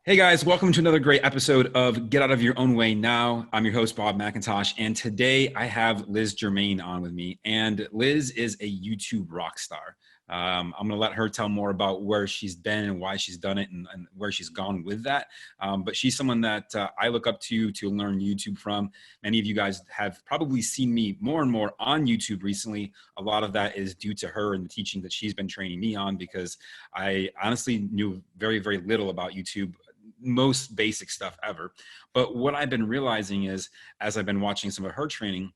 Hey guys, welcome to another great episode of Get Out of Your Own Way Now. I'm your host, Bob McIntosh, and today I have Liz Germain on with me. And Liz is a YouTube rock star. I'm going to let her tell more about where she's been and why she's done it and where she's gone with that. But she's someone that I look up to learn YouTube from. Many of you guys have probably seen me more and more on YouTube recently. A lot of that is due to her and the teaching that she's been training me on, because I honestly knew very, very little about YouTube, most basic stuff ever. But what I've been realizing is, as I've been watching some of her training,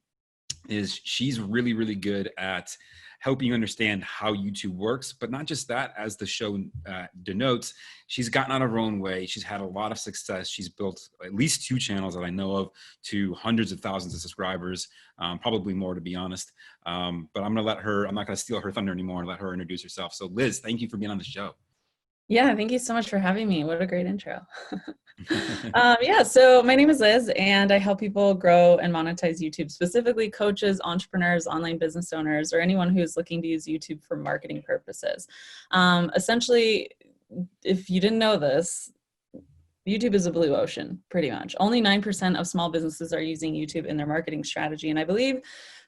is she's really, really good at helping you understand how YouTube works. But not just that, as the show denotes, she's gotten out of her own way. She's had a lot of success. She's built at least 2 channels that I know of to hundreds of thousands of subscribers, probably more, to be honest. But I'm going to let her, I'm not going to steal her thunder anymore and let her introduce herself. So Liz, thank you for being on the show. Yeah, thank you so much for having me. What a great intro. So my name is Liz, and I help people grow and monetize YouTube, specifically coaches, entrepreneurs, online business owners, or anyone who's looking to use YouTube for marketing purposes. Essentially, if you didn't know this, YouTube is a blue ocean, pretty much. Only 9% of small businesses are using YouTube in their marketing strategy. And I believe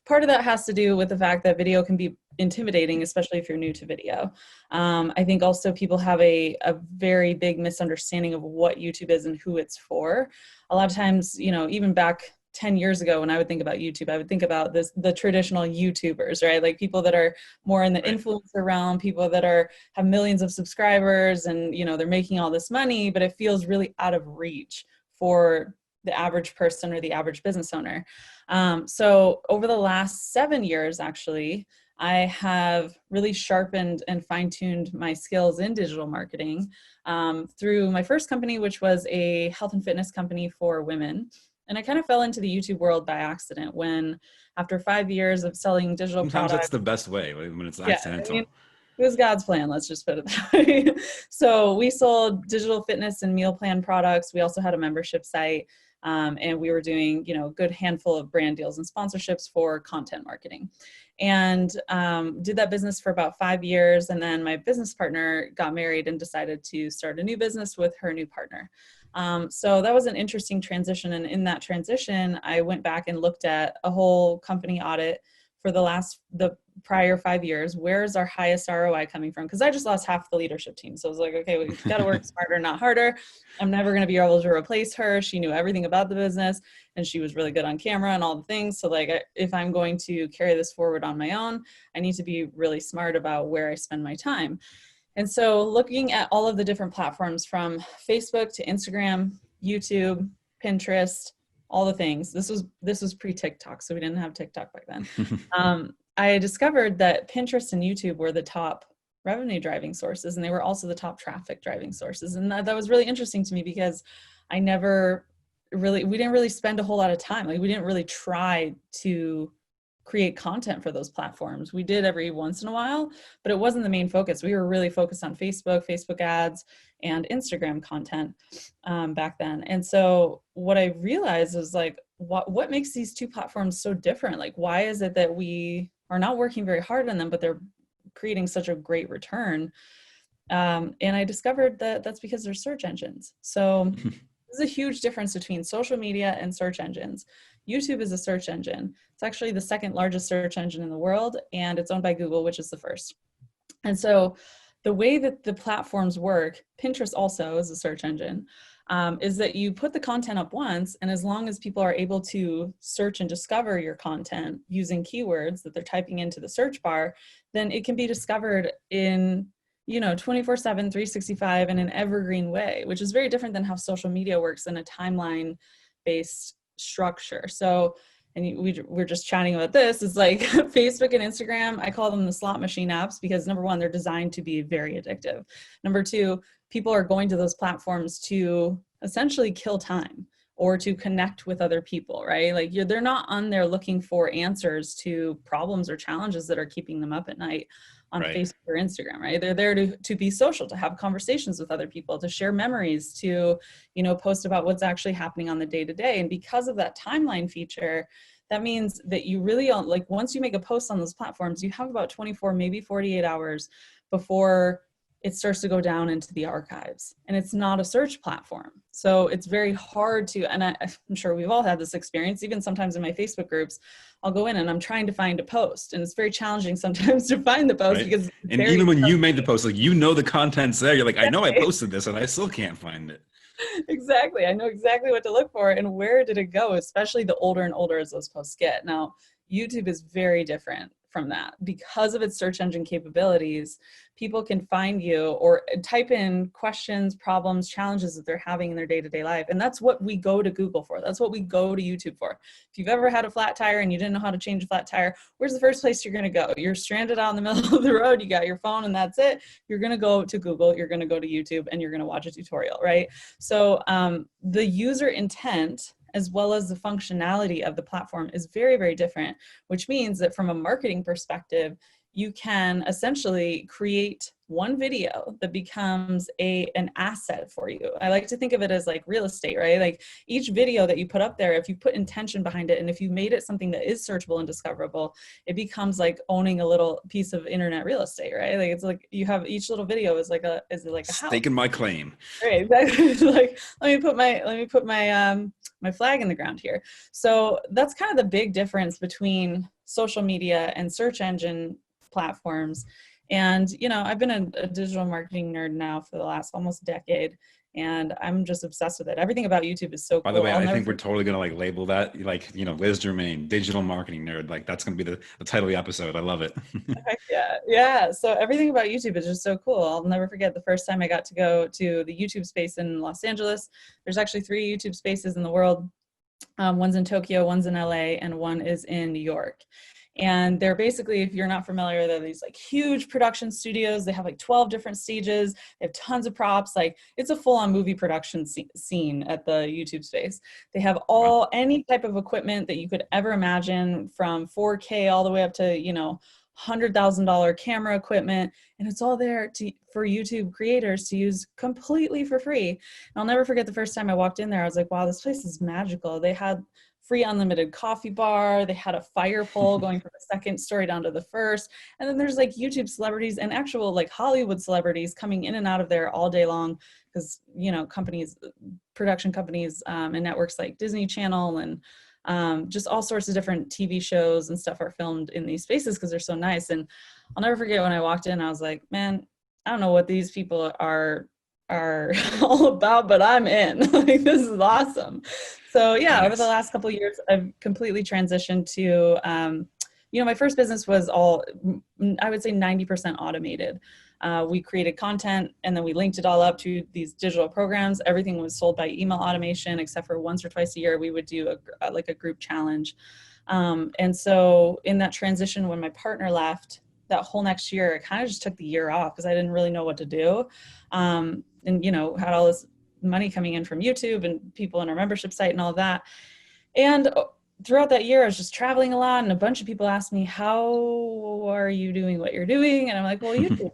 part of that has to do with the fact that video can be intimidating, especially if you're new to video. I think also people have a very big misunderstanding of what YouTube is and who it's for. A lot of times, you know, even back 10 years ago, when I would think about YouTube, I would think about the traditional YouTubers, right? Like people that are more in the influencer realm, people that have millions of subscribers and, you know, they're making all this money, but it feels really out of reach for the average person or the average business owner. So over the last 7 years, actually, I have really sharpened and fine-tuned my skills in digital marketing through my first company, which was a health and fitness company for women. And I kind of fell into the YouTube world by accident when, after 5 years of selling digital Sometimes products. that's the best way, when it's accidental. I mean, it was God's plan, let's just put it that way. So we sold digital fitness and meal plan products. We also had a membership site. And we were doing, you know, a good handful of brand deals and sponsorships for content marketing, and did that business for about 5 years. And then my business partner got married and decided to start a new business with her new partner. So that was an interesting transition. And in that transition, I went back and looked at a whole company audit for the prior 5 years. Where's our highest ROI coming from? Because I just lost half the leadership team. So I was like, okay, we've got to work smarter, not harder. I'm never going to be able to replace her. She knew everything about the business, and she was really good on camera and all the things. So like, if I'm going to carry this forward on my own, I need to be really smart about where I spend my time. And so looking at all of the different platforms, from Facebook to Instagram, YouTube, Pinterest, all the things. This was pre-TikTok, so we didn't have TikTok back then. I discovered that Pinterest and YouTube were the top revenue driving sources, and they were also the top traffic driving sources. And that was really interesting to me, because we didn't really spend a whole lot of time. Like, we didn't really try to create content for those platforms. We did every once in a while, but it wasn't the main focus. We were really focused on Facebook ads, and Instagram content back then. And so what I realized was, like, what makes these 2 platforms so different? Like, why is it that we are not working very hard on them, but they're creating such a great return? And I discovered that that's because they're search engines. So there's a huge difference between social media and search engines. YouTube is a search engine. It's actually the 2nd largest search engine in the world, and it's owned by Google, which is the 1st. And so the way that the platforms work, Pinterest also is a search engine, is that you put the content up once, and as long as people are able to search and discover your content using keywords that they're typing into the search bar, then it can be discovered in, you know, 24/7, 365 in an evergreen way, which is very different than how social media works in a timeline-based structure. So, and we're just chatting about this, is like Facebook and Instagram, I call them the slot machine apps, because number 1, they're designed to be very addictive. Number 2, people are going to those platforms to essentially kill time or to connect with other people, right? Like, they're not on there looking for answers to problems or challenges that are keeping them up at night on Facebook or Instagram, right? They're there to be social, to have conversations with other people, to share memories, to, you know, post about what's actually happening on the day-to-day. And because of that timeline feature, that means that you really, like, once you make a post on those platforms, you have about 24, maybe 48 hours before it starts to go down into the archives, and it's not a search platform. So it's very hard to, and I'm sure we've all had this experience, even sometimes in my Facebook groups, I'll go in and I'm trying to find a post, and it's very challenging sometimes to find the post, right? because and even when you made the post, like, you know, the content's there, you're like, I know I posted this and I still can't find it. Exactly. I know exactly what to look for and where did it go, especially the older and older as those posts get. Now, YouTube is very different from that. Because of its search engine capabilities, people can find you or type in questions, problems, challenges that they're having in their day-to-day life. And that's what we go to Google for. That's what we go to YouTube for. If you've ever had a flat tire and you didn't know how to change a flat tire, where's the first place you're going to go? You're stranded out in the middle of the road. You got your phone and that's it. You're going to go to Google, you're going to go to YouTube, and you're going to watch a tutorial, right? So the user intent as well as the functionality of the platform is very, very different, which means that from a marketing perspective, you can essentially create one video that becomes an asset for you. I like to think of it as like real estate, right? Like each video that you put up there, if you put intention behind it, and if you made it something that is searchable and discoverable, it becomes like owning a little piece of internet real estate, right? Like it's like you have each little video is like a house. Staking my claim. Right, exactly. Like let me put my flag in the ground here. So that's kind of the big difference between social media and search engine platforms. And, you know, I've been a digital marketing nerd now for the last almost decade, and I'm just obsessed with it. Everything about YouTube is so cool. By the way, I think we're totally going to like label that, like, you know, Liz Germain, digital marketing nerd. Like that's going to be the title of the episode. I love it. Yeah. So everything about YouTube is just so cool. I'll never forget the first time I got to go to the YouTube space in Los Angeles. There's actually 3 YouTube spaces in the world. One's in Tokyo, one's in LA, and one is in New York. And they're basically, if you're not familiar, they're these like huge production studios. They have like 12 different stages. They have tons of props. Like it's a full-on movie production scene at the YouTube space. They have any type of equipment that you could ever imagine, from 4K all the way up to, you know, $100,000 camera equipment. And it's all there for YouTube creators to use completely for free. And I'll never forget the first time I walked in there. I was like, wow, this place is magical. They had free unlimited coffee bar. They had a fire pole going from the 2nd story down to the 1st. And then there's like YouTube celebrities and actual like Hollywood celebrities coming in and out of there all day long. Because, you know, production companies and networks like Disney Channel and just all sorts of different TV shows and stuff are filmed in these spaces because they're so nice. And I'll never forget when I walked in, I was like, man, I don't know what these people are all about, but I'm in. Like, this is awesome. So yeah, over the last couple of years, I've completely transitioned to, you know, my first business was all, I would say 90% automated. We created content and then we linked it all up to these digital programs. Everything was sold by email automation, except for once or twice a year, we would do like a group challenge. And so in that transition, when my partner left, that whole next year, I kind of just took the year off because I didn't really know what to do. And, you know, had all this money coming in from YouTube and people in our membership site and all of that. And throughout that year, I was just traveling a lot, and a bunch of people asked me, how are you doing what you're doing? And I'm like, well, YouTube,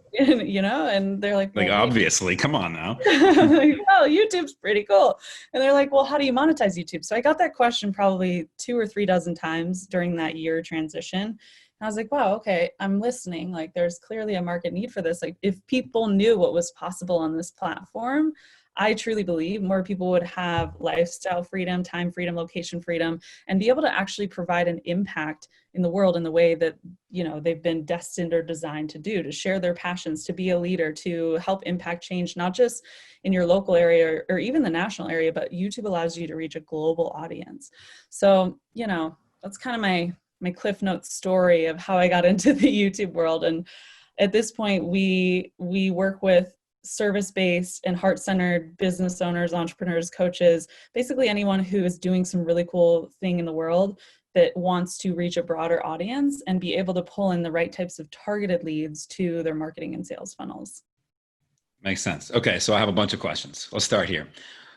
you know, and they're like, well, obviously, come on now. I'm like, well, YouTube's pretty cool. And they're like, well, how do you monetize YouTube? So I got that question probably 2 or 3 dozen times during that year transition. And I was like, wow, okay, I'm listening. Like, there's clearly a market need for this. Like, if people knew what was possible on this platform, I truly believe more people would have lifestyle freedom, time freedom, location freedom, and be able to actually provide an impact in the world in the way that, you know, they've been destined or designed to do, to share their passions, to be a leader, to help impact change, not just in your local area or even the national area, but YouTube allows you to reach a global audience. So, you know, that's kind of my Cliff Notes story of how I got into the YouTube world. And at this point, we work with service-based and heart-centered business owners, entrepreneurs, coaches, basically anyone who is doing some really cool thing in the world that wants to reach a broader audience and be able to pull in the right types of targeted leads to their marketing and sales funnels. Makes sense. Okay, so I have a bunch of questions. Let's start here.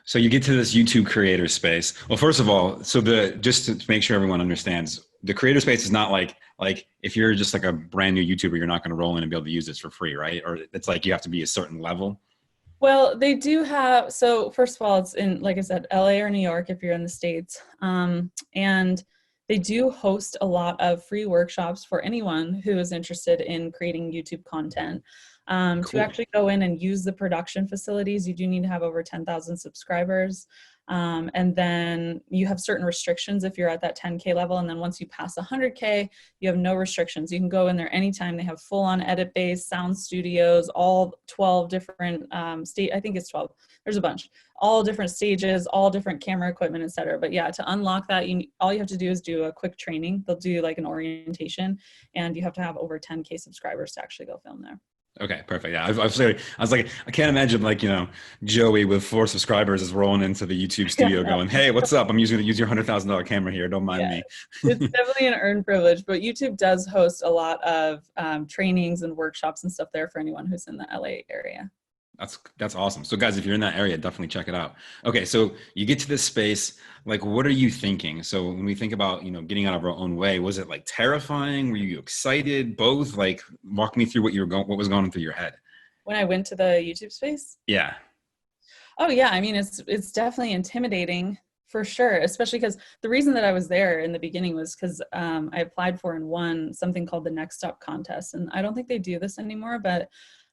So you get to this YouTube creator space. Well, first of all, so just to make sure everyone understands, the creator space is not like if you're just like a brand new YouTuber, you're not going to roll in and be able to use this for free, right? Or it's like you have to be a certain level. Well, they do have, so first of all, it's in, like I said, LA or New York if you're in the States. And They do host a lot of free workshops for anyone who is interested in creating YouTube content. To Cool. actually go in and use the production facilities, you do need to have over 10,000 subscribers. And then you have certain restrictions if you're at that 10K level. And then once you pass 100K, you have no restrictions. You can go in there anytime. They have full on edit based sound studios, all 12 different I think it's 12. There's a bunch, all different stages, all different camera equipment, etc. But yeah, to unlock that, all you have to do is do a quick training. They'll do like an orientation, and you have to have over 10K subscribers to actually go film there. Okay, perfect. Yeah, I was like, I can't imagine like, Joey with 4 subscribers is rolling into the YouTube studio going, "Hey, what's up? I'm using your $100,000 camera here. Don't mind me." It's definitely an earned privilege, but YouTube does host a lot of trainings and workshops and stuff there for anyone who's in the LA area. That's awesome. So guys, if you're in that area, definitely check it out. Okay, so you get to this space, like what are you thinking? So when we think about, getting out of our own way, was it like terrifying? Were you excited? Both? Like walk me through what was going through your head. When I went to the YouTube space? Yeah. Oh yeah, I mean it's definitely intimidating for sure, especially because the reason that I was there in the beginning was because I applied for and won something called the Next Up contest. And I don't think they do this anymore, but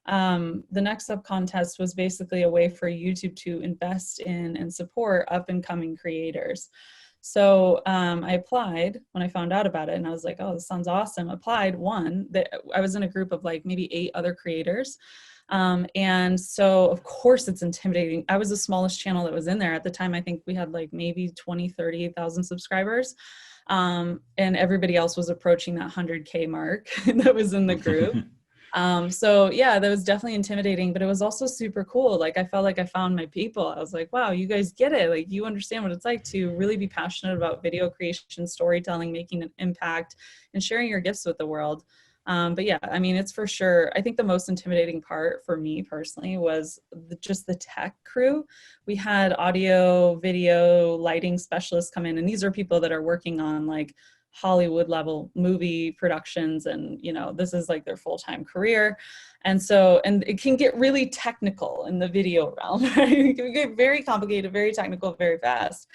the Next Up contest was basically a way for YouTube to invest in and support up and coming creators. So I applied when I found out about it, and I was like, oh, this sounds awesome. Applied, won. I was in a group of like maybe 8 other creators. And so of course it's intimidating. I was the smallest channel that was in there at the time. I think we had like maybe 20, 30,000 subscribers. And everybody else was approaching that 100K mark that was in the group. So yeah, that was definitely intimidating, but it was also super cool. Like I felt like I found my people. I was like, wow, you guys get it. Like you understand what it's like to really be passionate about video creation, storytelling, making an impact, and sharing your gifts with the world. But yeah, I mean, it's for sure. I think the most intimidating part for me personally was just the tech crew. We had audio, video, lighting specialists come in, and these are people that are working on like Hollywood level movie productions, and this is like their full-time career. And it can get really technical in the video realm, right? It can get very complicated, very technical, very fast.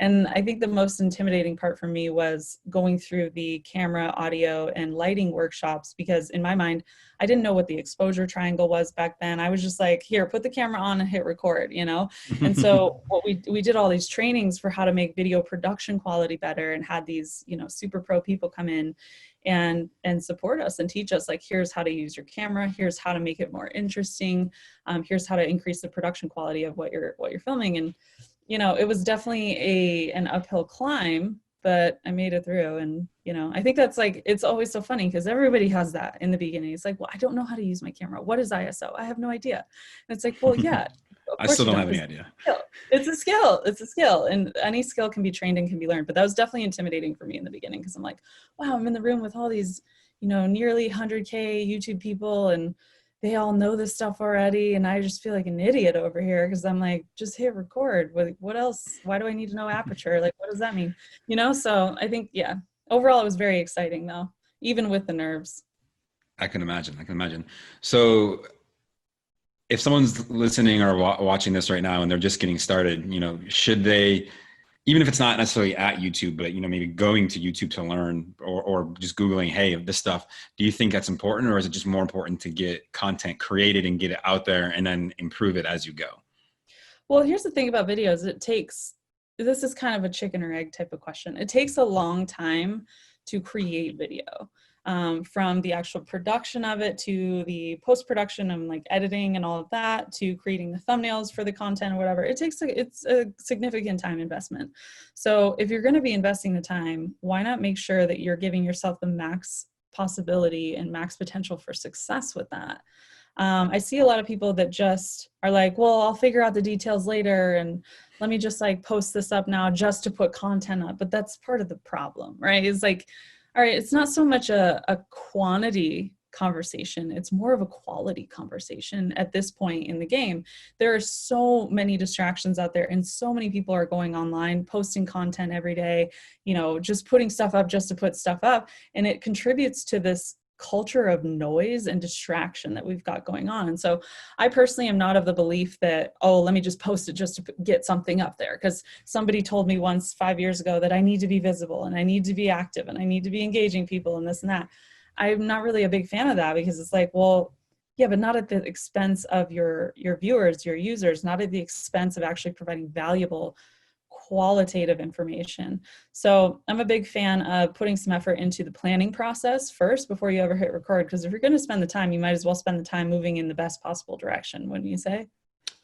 And I think the most intimidating part for me was going through the camera, audio, and lighting workshops, because in my mind, I didn't know what the exposure triangle was back then. I was just like, here, put the camera on and hit record, And so what we did all these trainings for how to make video production quality better, and had these, super pro people come in and support us and teach us, like, here's how to use your camera, here's how to make it more interesting, here's how to increase the production quality of what you're filming. And it was definitely an uphill climb, but I made it through. And, I think that's like, it's always so funny because everybody has that in the beginning. It's like, well, I don't know how to use my camera. What is ISO? I have no idea. And it's like, well, yeah. I still don't have any idea. It's a skill. It's a skill. And any skill can be trained and can be learned. But that was definitely intimidating for me in the beginning, because I'm like, wow, I'm in the room with all these, nearly 100K YouTube people, and they all know this stuff already, and I just feel like an idiot over here because I'm like, just hit record. What else? Why do I need to know aperture? Like, what does that mean? So I think, yeah, overall it was very exciting though, even with the nerves. I can imagine. So if someone's listening or watching this right now and they're just getting started, should they, even if it's not necessarily at YouTube, but, maybe going to YouTube to learn, or just Googling, hey, this stuff, do you think that's important, or is it just more important to get content created and get it out there and then improve it as you go? Well, here's the thing about videos. This is kind of a chicken or egg type of question. It takes a long time to create video. From the actual production of it to the post-production and like editing and all of that, to creating the thumbnails for the content or whatever. It's a significant time investment. So if you're going to be investing the time, why not make sure that you're giving yourself the max possibility and max potential for success with that? I see a lot of people that just are like, well, I'll figure out the details later, and let me just like post this up now just to put content up. But that's part of the problem, right? It's like, all right, it's not so much a quantity conversation. It's more of a quality conversation at this point in the game. There are so many distractions out there, and so many people are going online, posting content every day, just putting stuff up just to put stuff up. And it contributes to this culture of noise and distraction that we've got going on. And so I personally am not of the belief that, oh, let me just post it just to get something up there. Because somebody told me once 5 years ago that I need to be visible and I need to be active and I need to be engaging people and this and that. I'm not really a big fan of that, because it's like, well, yeah, but not at the expense of your viewers, your users, not at the expense of actually providing valuable qualitative information. So I'm a big fan of putting some effort into the planning process first before you ever hit record, because if you're going to spend the time, you might as well spend the time moving in the best possible direction, wouldn't you say?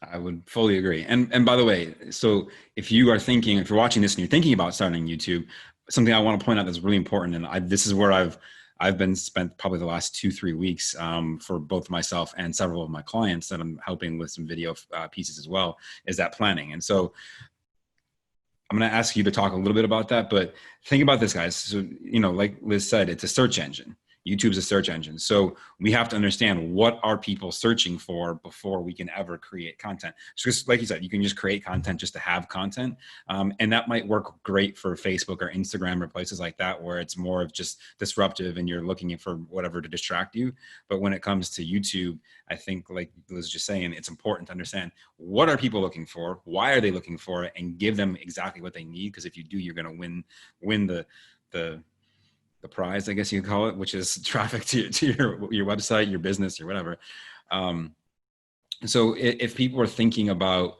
I would fully agree. And by the way, so if you're watching this and you're thinking about starting YouTube, something I want to point out that's really important, and this is where I've been spent probably the last 2-3 weeks for both myself and several of my clients that I'm helping with some video pieces as well, is that planning. And so I'm going to ask you to talk a little bit about that, but think about this, guys. So, like Liz said, it's a search engine. YouTube's a search engine. So we have to understand, what are people searching for before we can ever create content. So just like you said, you can just create content just to have content. And that might work great for Facebook or Instagram or places like that, where it's more of just disruptive and you're looking for whatever to distract you. But when it comes to YouTube, I think, like Liz was just saying, it's important to understand, what are people looking for? Why are they looking for it? And give them exactly what they need. Because if you do, you're going to win the prize, I guess you could call it, which is traffic to your website, your business, or whatever. So if people are thinking about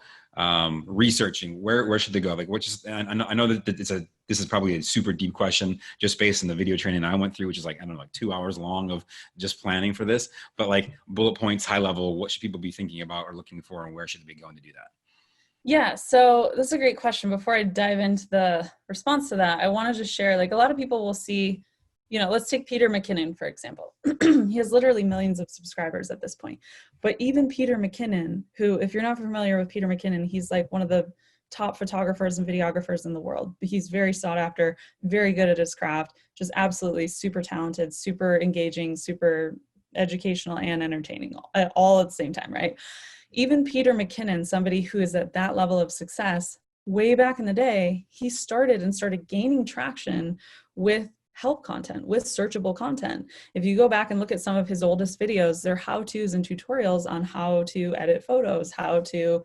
researching, where should they go? Like, I know that this is probably a super deep question, just based on the video training I went through, which is like, I don't know, like 2 hours long of just planning for this. But like, bullet points, high level, what should people be thinking about or looking for, and where should they be going to do that? Yeah, so that's a great question. Before I dive into the response to that, I want to just share, like, a lot of people will see, let's take Peter McKinnon, for example. He has literally millions of subscribers at this point. But even Peter McKinnon, who, if you're not familiar with Peter McKinnon, he's like one of the top photographers and videographers in the world. He's very sought after, very good at his craft, just absolutely super talented, super engaging, super educational and entertaining, all at the same time, right? Even Peter McKinnon, somebody who is at that level of success, way back in the day, he started gaining traction with help content, with searchable content. If you go back and look at some of his oldest videos, they're how-tos and tutorials on how to edit photos, how to,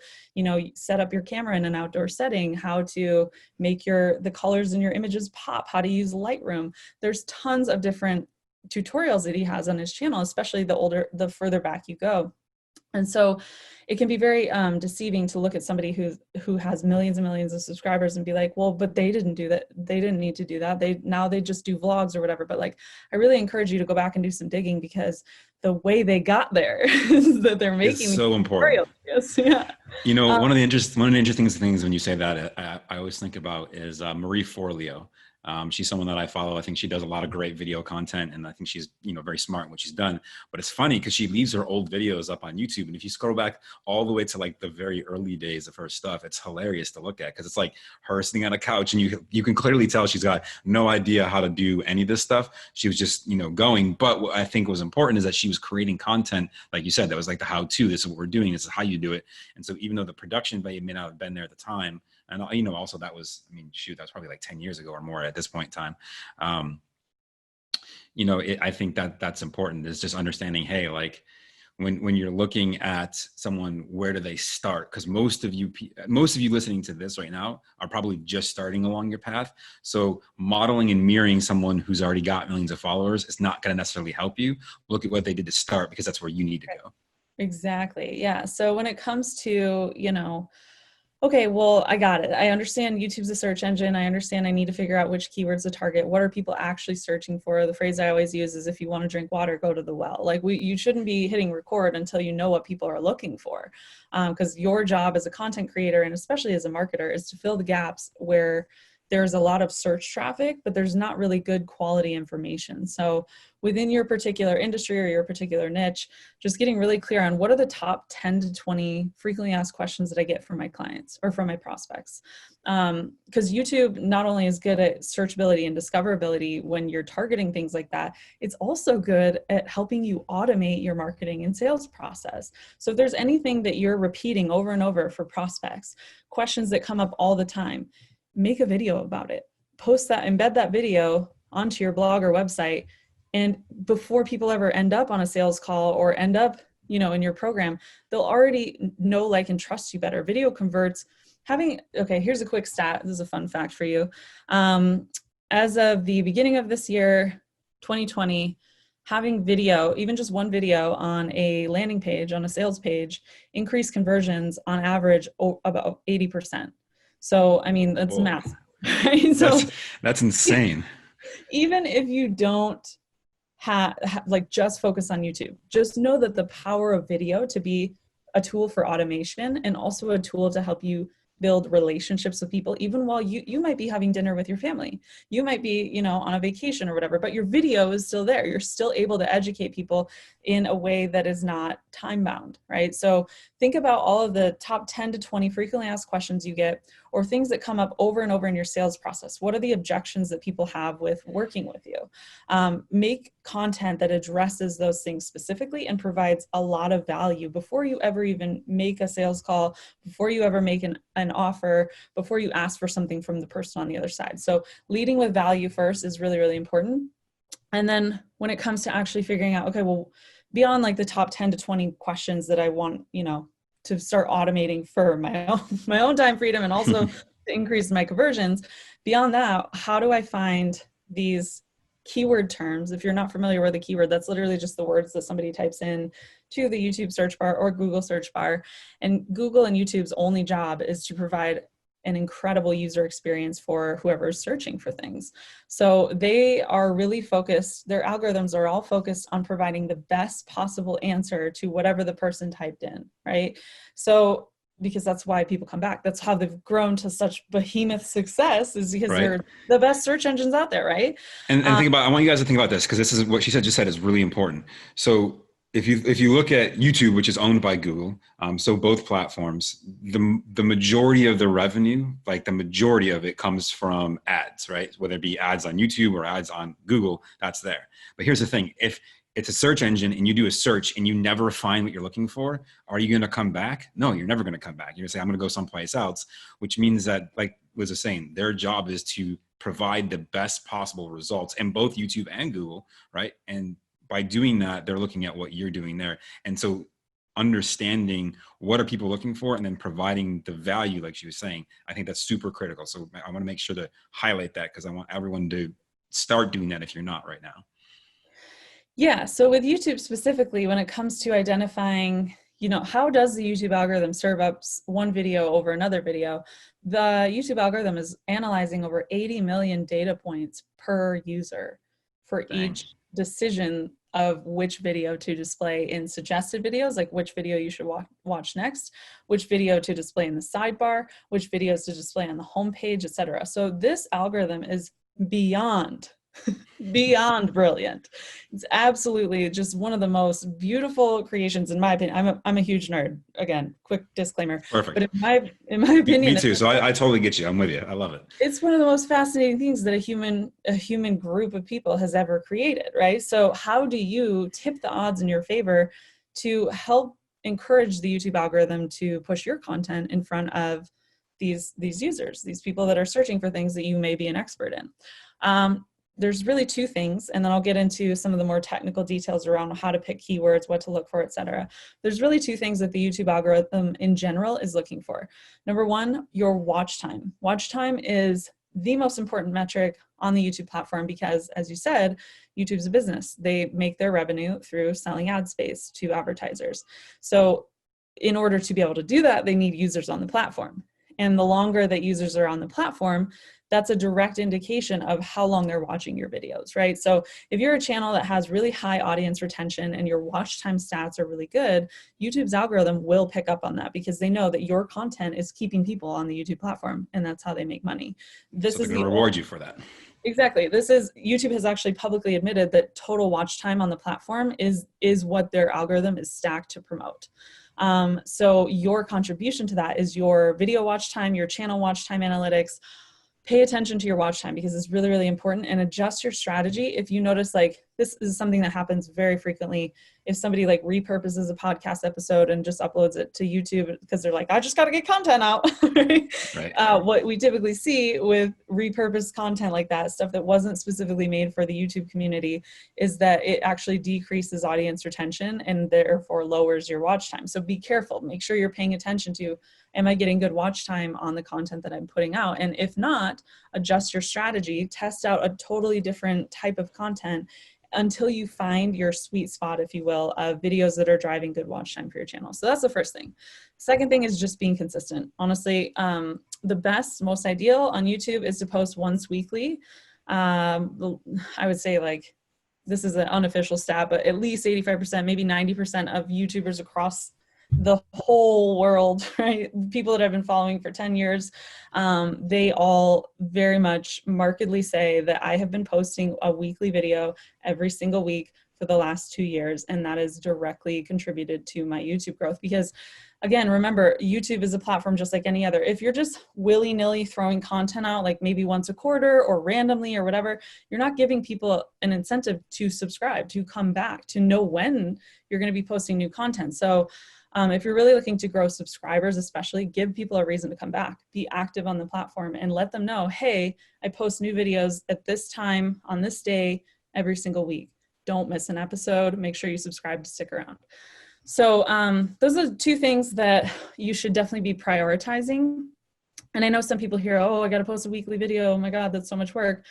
set up your camera in an outdoor setting, how to make the colors in your images pop, how to use Lightroom. There's tons of different tutorials that he has on his channel, especially the further back you go. And so it can be very deceiving to look at somebody who has millions and millions of subscribers and be like, well, but they didn't do that. They didn't need to do that. Now they just do vlogs or whatever. But like, I really encourage you to go back and do some digging, because the way they got there is that they're making it's so important. Yes, yeah. One of the interesting things when you say that, I always think about is Marie Forleo. She's someone that I follow. I think she does a lot of great video content, and I think she's, very smart in what she's done. But it's funny because she leaves her old videos up on YouTube. And if you scroll back all the way to like the very early days of her stuff, it's hilarious to look at, because it's like her sitting on a couch and you can clearly tell she's got no idea how to do any of this stuff. She was just, going. But what I think was important is that she was creating content, like you said, that was like the how-to. This is what we're doing. This is how you do it. And so even though the production value may not have been there at the time, and also that was, that was probably like 10 years ago or more at this point in time. I think that's important, is just understanding, hey, like when you're looking at someone, where do they start? Because most of you listening to this right now are probably just starting along your path. So modeling and mirroring someone who's already got millions of followers is not going to necessarily help you. Look at what they did to start, because that's where you need to go. Exactly. Yeah. So when it comes to, okay, well, I got it. I understand YouTube's a search engine. I understand I need to figure out which keywords to target. What are people actually searching for? The phrase I always use is, if you want to drink water, go to the well. Like, you shouldn't be hitting record until you know what people are looking for. Because your job as a content creator, and especially as a marketer, is to fill the gaps where there's a lot of search traffic, but there's not really good quality information. So within your particular industry or your particular niche, just getting really clear on what are the top 10 to 20 frequently asked questions that I get from my clients or from my prospects. Because YouTube not only is good at searchability and discoverability when you're targeting things like that, it's also good at helping you automate your marketing and sales process. So if there's anything that you're repeating over and over for prospects, questions that come up all the time, make a video about it. Post that, embed that video onto your blog or website. And before people ever end up on a sales call or end up, you know, in your program, they'll already know, like, and trust you better. Video converts. Okay, here's a quick stat. This is a fun fact for you. As of the beginning of this year, 2020, having video, even just one video on a landing page, on a sales page, increased conversions on average about 80%. So, I mean, that's massive. Right? So that's insane. Even if you don't like just focus on YouTube, just know that the power of video to be a tool for automation and also a tool to help you build relationships with people, even while you might be having dinner with your family, you might be, you know, on a vacation or whatever, but your video is still there. You're still able to educate people in a way that is not time bound, right? So think about all of the top 10 to 20 frequently asked questions you get, or things that come up over and over in your sales process. What are the objections that people have with working with you? Make content that addresses those things specifically and provides a lot of value before you ever even make a sales call, before you ever make an offer, before you ask for something from the person on the other side. So leading with value first is really, really important. And then when it comes to actually figuring out, okay, well, beyond like the top 10 to 20 questions that I want, you know, to start automating for my own time freedom and also to increase my conversions, beyond that, how do I find these keyword terms? If you're not familiar with a keyword, that's literally just the words that somebody types in to the YouTube search bar or Google search bar. And Google and YouTube's only job is to provide an incredible user experience for whoever is searching for things. So they are really focused, their algorithms are all focused on providing the best possible answer to whatever the person typed in, right? So, because that's why people come back. That's how they've grown to such behemoth success, is because they're the best search engines out there, right? And think about, I want you guys to think about this, because this is what she just said is really important. So if you look at YouTube, which is owned by Google, so both platforms, the majority of the revenue, like the majority of it, comes from ads, right? Whether it be ads on YouTube or ads on Google, that's there. But here's the thing: if it's a search engine and you do a search and you never find what you're looking for, are you going to come back? No, you're never going to come back. You're going to say, I'm going to go someplace else, which means that, like Liz was saying, their job is to provide the best possible results in both YouTube and Google, right? And by doing that, they're looking at what you're doing there. And so understanding what are people looking for and then providing the value, like she was saying, I think that's super critical. So I want to make sure to highlight that, because I want everyone to start doing that if you're not right now. Yeah. So with YouTube specifically, when it comes to identifying, you know, how does the YouTube algorithm serve up one video over another video? The YouTube algorithm is analyzing over 80 million data points per user for each decision of which video to display in suggested videos, like which video you should watch next, which video to display in the sidebar, which videos to display on the homepage, etc. So this algorithm is beyond brilliant. It's absolutely just one of the most beautiful creations, in my opinion. I'm a huge nerd. Again, quick disclaimer. Perfect. But in my opinion, me too. So I totally get you. I'm with you. I love it. It's one of the most fascinating things that a human group of people has ever created, right? So how do you tip the odds in your favor to help encourage the YouTube algorithm to push your content in front of these users, these people that are searching for things that you may be an expert in? There's really two things, and then I'll get into some of the more technical details around how to pick keywords, what to look for, etc. There's really two things that the YouTube algorithm in general is looking for. Number one, your watch time. Watch time is the most important metric on the YouTube platform because, as you said, YouTube's a business. They make their revenue through selling ad space to advertisers. So in order to be able to do that, they need users on the platform. And the longer that users are on the platform, that's a direct indication of how long they're watching your videos, right? So if you're a channel that has really high audience retention and your watch time stats are really good, YouTube's algorithm will pick up on that because they know that your content is keeping people on the YouTube platform, and that's how they make money. This so is going to reward you for that. Exactly. YouTube has actually publicly admitted that total watch time on the platform is what their algorithm is stacked to promote. So your contribution to that is your video watch time, your channel watch time analytics. Pay attention to your watch time because it's really, really important, and adjust your strategy. If you notice like this is something that happens very frequently. If somebody like repurposes a podcast episode and just uploads it to YouTube because they're like, I just got to get content out. Right? What we typically see with repurposed content like that, stuff that wasn't specifically made for the YouTube community, is that it actually decreases audience retention and therefore lowers your watch time. So be careful. Make sure you're paying attention to, am I getting good watch time on the content that I'm putting out? And if not, adjust your strategy, test out a totally different type of content until you find your sweet spot, if you will, of videos that are driving good watch time for your channel. So that's the first thing. Second thing is just being consistent. Honestly, the best, most ideal on YouTube is to post once weekly. I would say, like, this is an unofficial stat, but at least 85%, maybe 90% of YouTubers across the whole world, right? People that I've been following for 10 years, they all very much markedly say that I have been posting a weekly video every single week for the last 2 years. And that has directly contributed to my YouTube growth. Because again, remember, YouTube is a platform just like any other. If you're just willy-nilly throwing content out, like maybe once a quarter or randomly or whatever, you're not giving people an incentive to subscribe, to come back, to know when you're going to be posting new content. So if you're really looking to grow subscribers, especially, give people a reason to come back, be active on the platform, and let them know, hey, I post new videos at this time on this day every single week. Don't miss an episode. Make sure you subscribe to stick around. So those are two things that you should definitely be prioritizing. And I know some people hear, oh, I got to post a weekly video. Oh my God, that's so much work.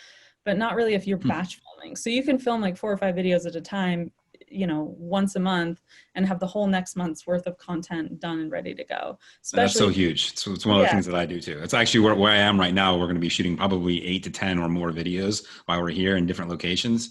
But not really if you're batch filming. So you can film like 4 or 5 videos at a time, you know, once a month, and have the whole next month's worth of content done and ready to go. That's so huge. It's one of the things that I do too. It's actually where I am right now. We're going to be shooting probably 8 to 10 or more videos while we're here in different locations.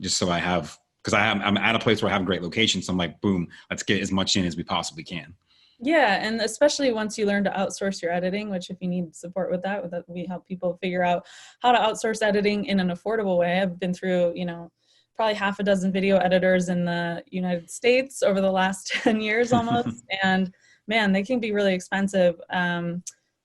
Just so I have, because I'm at a place where I have a great location. So I'm like, boom, let's get as much in as we possibly can. Yeah. And especially once you learn to outsource your editing, which if you need support with that, we help people figure out how to outsource editing in an affordable way. I've been through, you know, probably half a dozen video editors in the United States over the last 10 years almost. And man, they can be really expensive.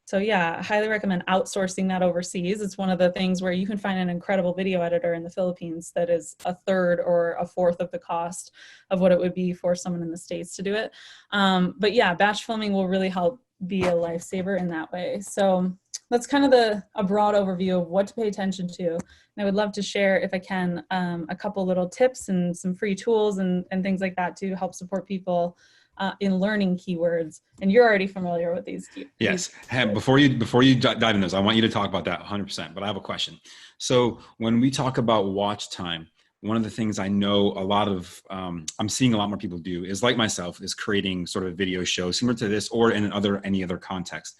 So yeah, I highly recommend outsourcing that overseas. It's one of the things where you can find an incredible video editor in the Philippines that is a third or a fourth of the cost of what it would be for someone in the States to do it. But yeah, batch filming will really help be a lifesaver in that way. So that's kind of a broad overview of what to pay attention to. And I would love to share, if I can, a couple little tips and some free tools and things like that to help support people in learning keywords. And you're already familiar with these keywords. Yes. Before you dive in those, I want you to talk about that 100%, but I have a question. So when we talk about watch time, one of the things I know a lot of, I'm seeing a lot more people do is, like myself, is creating sort of a video show similar to this or in any other context.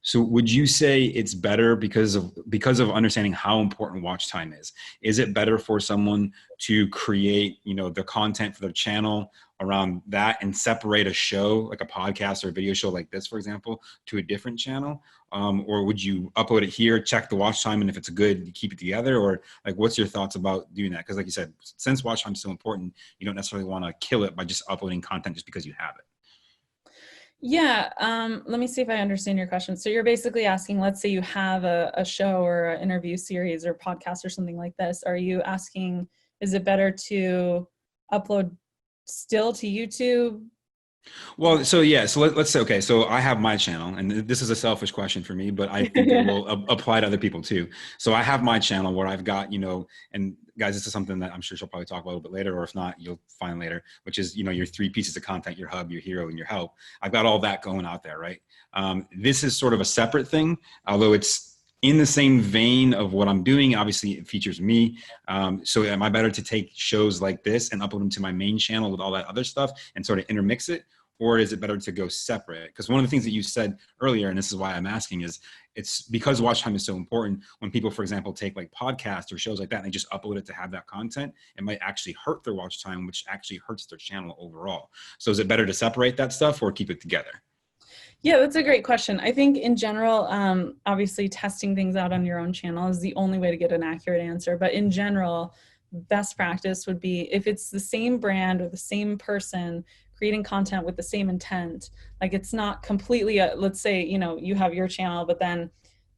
So would you say it's better because of understanding how important watch time is? Is it better for someone to create, you know, the content for their channel around that and separate a show like a podcast or a video show like this, for example, to a different channel? Or would you upload it here, check the watch time, and if it's good, you keep it together? Or like, what's your thoughts about doing that? Because like you said, since watch time is so important, you don't necessarily want to kill it by just uploading content just because you have it. Yeah, let me see if I understand your question. So you're basically asking, let's say you have a show or an interview series or podcast or something like this. Are you asking, is it better to upload still to YouTube? Well, so yeah, so let's say, okay, so I have my channel, and this is a selfish question for me, but I think it will apply to other people too. So I have my channel where I've got, you know, and guys, this is something that I'm sure she'll probably talk about a little bit later, or if not, you'll find later, which is, you know, your 3 pieces of content, your hub, your hero, and your help. I've got all that going out there, right? This is sort of a separate thing, although it's in the same vein of what I'm doing. Obviously it features me. So am I better to take shows like this and upload them to my main channel with all that other stuff and sort of intermix it? Or is it better to go separate? Because one of the things that you said earlier, and this is why I'm asking, is it's because watch time is so important. When people, for example, take like podcasts or shows like that and they just upload it to have that content, it might actually hurt their watch time, which actually hurts their channel overall. So is it better to separate that stuff or keep it together? Yeah, that's a great question. I think in general, obviously testing things out on your own channel is the only way to get an accurate answer. But in general, best practice would be, if it's the same brand or the same person creating content with the same intent, like it's not completely, let's say, you know, you have your channel, but then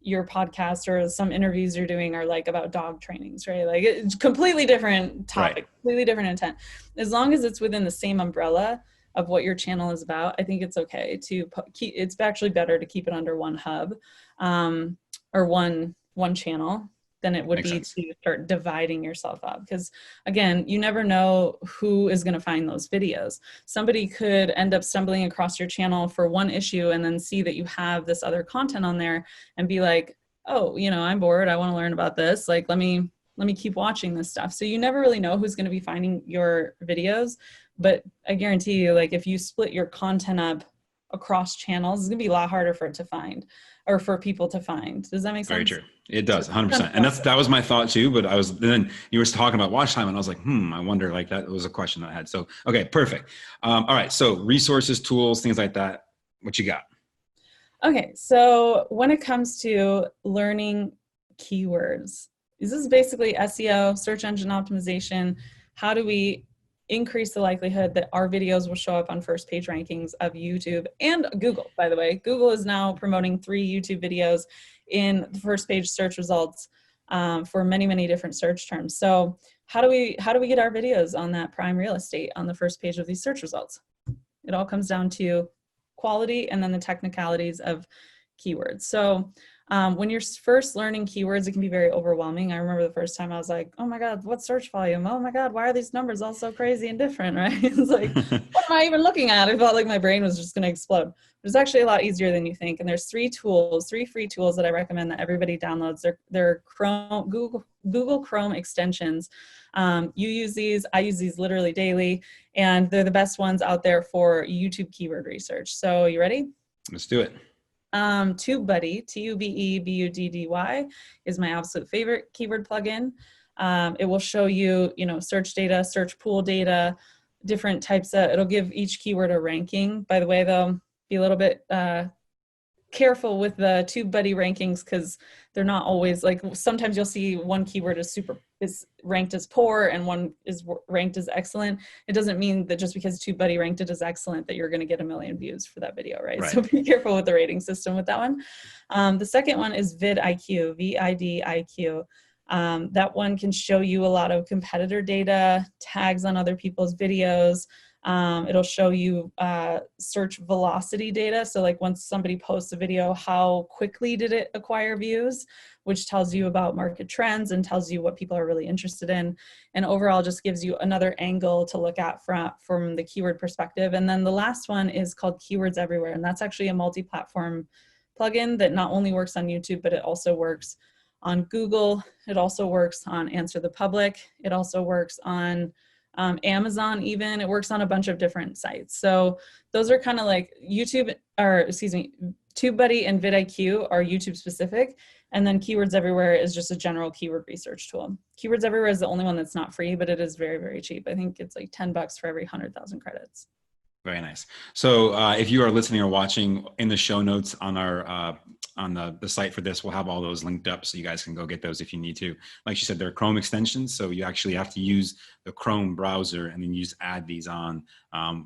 your podcast or some interviews you're doing are like about dog trainings, right? Like it's completely different topic, Right. completely different intent. As long as it's within the same umbrella of what your channel is about, I think it's okay to keep, it's actually better to keep it under one hub, or one channel than it would Makes be sense. to start dividing yourself up. Because again, you never know who is going to find those videos. Somebody could end up stumbling across your channel for one issue and then see that you have this other content on there and be like, oh, you know, I'm bored, I want to learn about this. Like, let me keep watching this stuff. So you never really know who's going to be finding your videos. But I guarantee you, like if you split your content up across channels, it's going to be a lot harder for it to find, or for people to find. Does that make sense? Very true. It does, 100%. And that was my thought too, but then you were talking about watch time and I was like, I wonder, like that was a question that I had. So, okay, perfect. All right. So resources, tools, things like that. What you got? Okay. So when it comes to learning keywords, this is basically SEO, search engine optimization. How do we increase the likelihood that our videos will show up on first page rankings of YouTube and Google? By the way, Google is now promoting 3 YouTube videos in the first page search results for many, many different search terms. So how do we get our videos on that prime real estate on the first page of these search results? It all comes down to quality and then the technicalities of keywords. So when you're first learning keywords, it can be very overwhelming. I remember the first time I was like, oh my God, what search volume? Oh my God, why are these numbers all so crazy and different, right? It's like, what am I even looking at? I felt like my brain was just going to explode. But it's actually a lot easier than you think. And there's 3 free tools that I recommend that everybody downloads. They're Google Chrome extensions. You use these, I use these literally daily, and they're the best ones out there for YouTube keyword research. So you ready? Let's do it. TubeBuddy, TubeBuddy is my absolute favorite keyword plugin. It will show you, search data, search pool data, different types of, it'll give each keyword a ranking. By the way, though, be a little bit careful with the TubeBuddy rankings because they're not always, like sometimes you'll see one keyword is ranked as poor and one is ranked as excellent. It doesn't mean that just because TubeBuddy ranked it as excellent that you're going to get 1 million views for that video, right? So be careful with the rating system with that one. The second one is vidIQ, VIDIQ. That one can show you a lot of competitor data, tags on other people's videos. It'll show you search velocity data. So like once somebody posts a video, how quickly did it acquire views, which tells you about market trends and tells you what people are really interested in. And overall just gives you another angle to look at from the keyword perspective. And then the last one is called Keywords Everywhere. And that's actually a multi-platform plugin that not only works on YouTube, but it also works on Google. It also works on Answer the Public. It also works on Amazon even. It works on a bunch of different sites. So those are kind of like TubeBuddy and vidIQ are YouTube specific. And then Keywords Everywhere is just a general keyword research tool. Keywords Everywhere is the only one that's not free, but it is very, very cheap. I think it's like $10 for every 100,000 credits. Very nice. So if you are listening or watching, in the show notes on our on the site for this, we'll have all those linked up so you guys can go get those if you need to. Like she said, they're Chrome extensions, so you actually have to use the Chrome browser and then you just add these on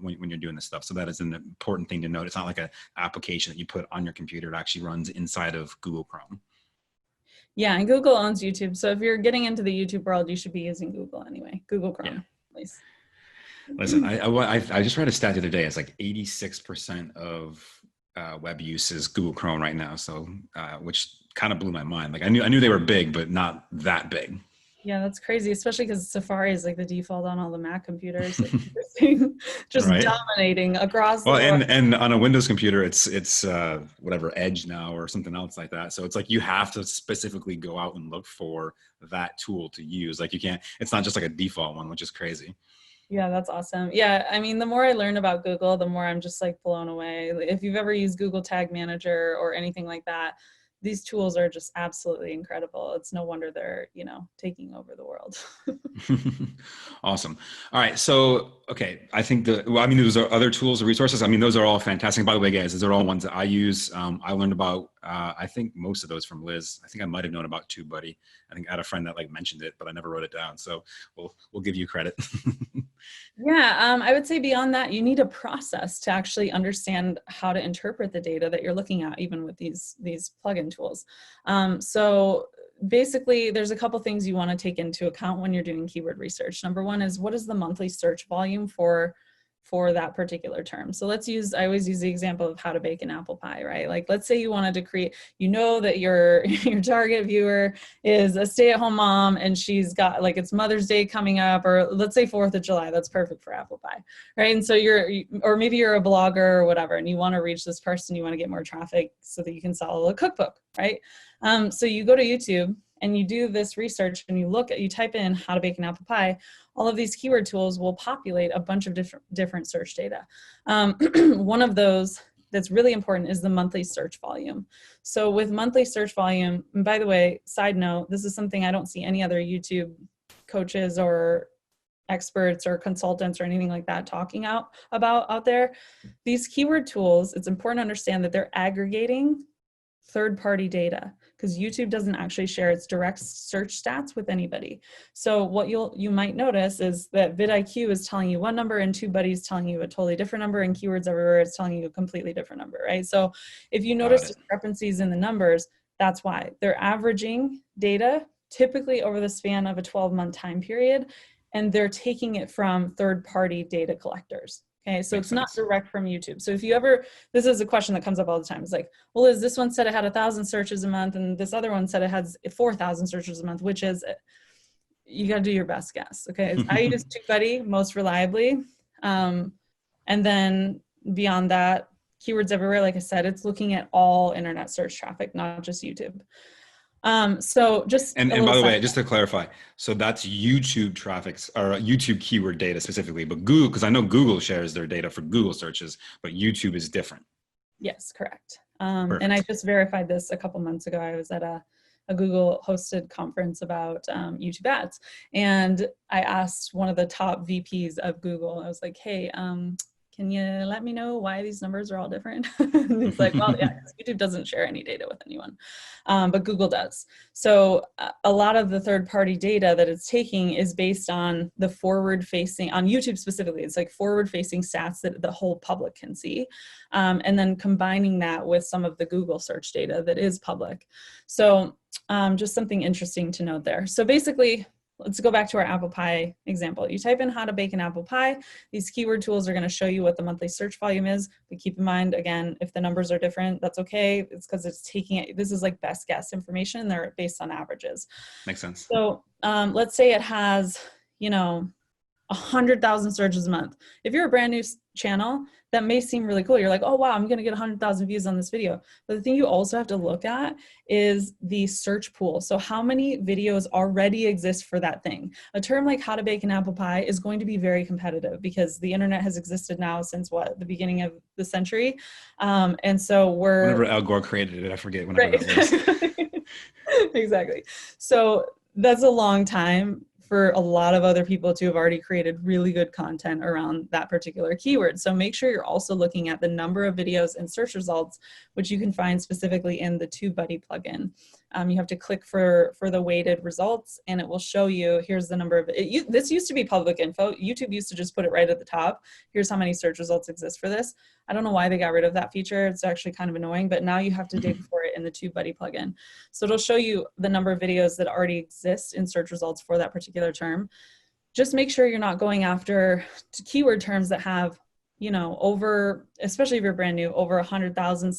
when you're doing this stuff. So that is an important thing to note. It's not like an application that you put on your computer. It actually runs inside of Google Chrome. Yeah, and Google owns YouTube. So if you're getting into the YouTube world, you should be using Google anyway. Google Chrome, at least. Listen, I just read a stat the other day. It's like 86% of web use is Google Chrome right now. So, which kind of blew my mind. Like I knew they were big, but not that big. Yeah, that's crazy, especially because Safari is like the default on all the Mac computers. Just dominating across the world. And on a Windows computer, it's whatever Edge now or something else like that. So it's like you have to specifically go out and look for that tool to use. Like you can't, it's not just like a default one, which is crazy. Yeah, that's awesome. Yeah, I mean, the more I learn about Google, the more I'm just like blown away. If you've ever used Google Tag Manager or anything like that, these tools are just absolutely incredible. It's no wonder they're, taking over the world. Awesome. All right. So, okay. I think those are other tools or resources. I mean, those are all fantastic. By the way, guys, those are all ones that I use. I learned about I think most of those from Liz. I think I might have known about TubeBuddy. I think I had a friend that like mentioned it, but I never wrote it down. So we'll give you credit. Yeah, I would say beyond that, you need a process to actually understand how to interpret the data that you're looking at, even with these plugin tools. So basically, there's a couple things you want to take into account when you're doing keyword research. Number one is, what is the monthly search volume for that particular term? So I always use the example of how to bake an apple pie, right? Like, let's say you wanted to create, that your target viewer is a stay-at-home mom and she's got, like, it's Mother's Day coming up, or let's say 4th of July, that's perfect for apple pie, right? And so or maybe you're a blogger or whatever, and you want to reach this person, you want to get more traffic so that you can sell a cookbook, right? So you go to YouTube and you do this research and you type in how to bake an apple pie. All of these keyword tools will populate a bunch of different search data. One of those that's really important is the monthly search volume. So with monthly search volume, and by the way, side note, this is something I don't see any other YouTube coaches or experts or consultants or anything like that talking about out there. These keyword tools, it's important to understand that they're aggregating third-party data, because YouTube doesn't actually share its direct search stats with anybody. So what you might notice is that vidIQ is telling you one number and TubeBuddy is telling you a totally different number, and Keywords Everywhere is telling you a completely different number, right? So if you notice discrepancies in the numbers, that's why. They're averaging data typically over the span of a 12-month time period, and they're taking it from third-party data collectors. Okay, so it's not direct from YouTube. So if you this is a question that comes up all the time. It's like, well, this one said it had 1,000 searches a month, and this other one said it has 4,000 searches a month, which is it? You got to do your best guess. Okay, I use TubeBuddy most reliably. And then beyond that, Keywords Everywhere, like I said, it's looking at all internet search traffic, not just YouTube. So just and by the way, just to clarify, so that's YouTube traffic or YouTube keyword data specifically, but Google, because I know Google shares their data for Google searches, but YouTube is different. Yes, correct. And I just verified this a couple months ago. I was at a Google hosted conference about YouTube ads, and I asked one of the top VPs of Google, I was like, hey, can you let me know why these numbers are all different? And he's like, well, yeah, YouTube doesn't share any data with anyone, but Google does. So a lot of the third-party data that it's taking is based on the forward-facing, on YouTube specifically, it's like forward-facing stats that the whole public can see, and then combining that with some of the Google search data that is public. So just something interesting to note there. So basically, let's go back to our apple pie example. You type in how to bake an apple pie. These keyword tools are going to show you what the monthly search volume is. But keep in mind, again, if the numbers are different, that's okay. It's because it's taking it. This is like best guess information. They're based on averages. Makes sense. So let's say it has, 100,000 searches a month. If you're a brand new channel, that may seem really cool. You're like, oh, wow, I'm going to get 100,000 views on this video. But the thing you also have to look at is the search pool. So how many videos already exist for that thing? A term like how to bake an apple pie is going to be very competitive because the internet has existed now since the beginning of the century. And so whenever Al Gore created it, I forget whenever that was. Exactly. So that's a long time for a lot of other people to have already created really good content around that particular keyword. So make sure you're also looking at the number of videos and search results, which you can find specifically in the TubeBuddy plugin. You have to click for the weighted results, and it will show you, here's the number of, this used to be public info. YouTube used to just put it right at the top. Here's how many search results exist for this. I don't know why they got rid of that feature. It's actually kind of annoying, but now you have to dig for it in the TubeBuddy plugin. So it'll show you the number of videos that already exist in search results for that particular term. Just make sure you're not going after keyword terms that have, especially if you're brand new, over 100,000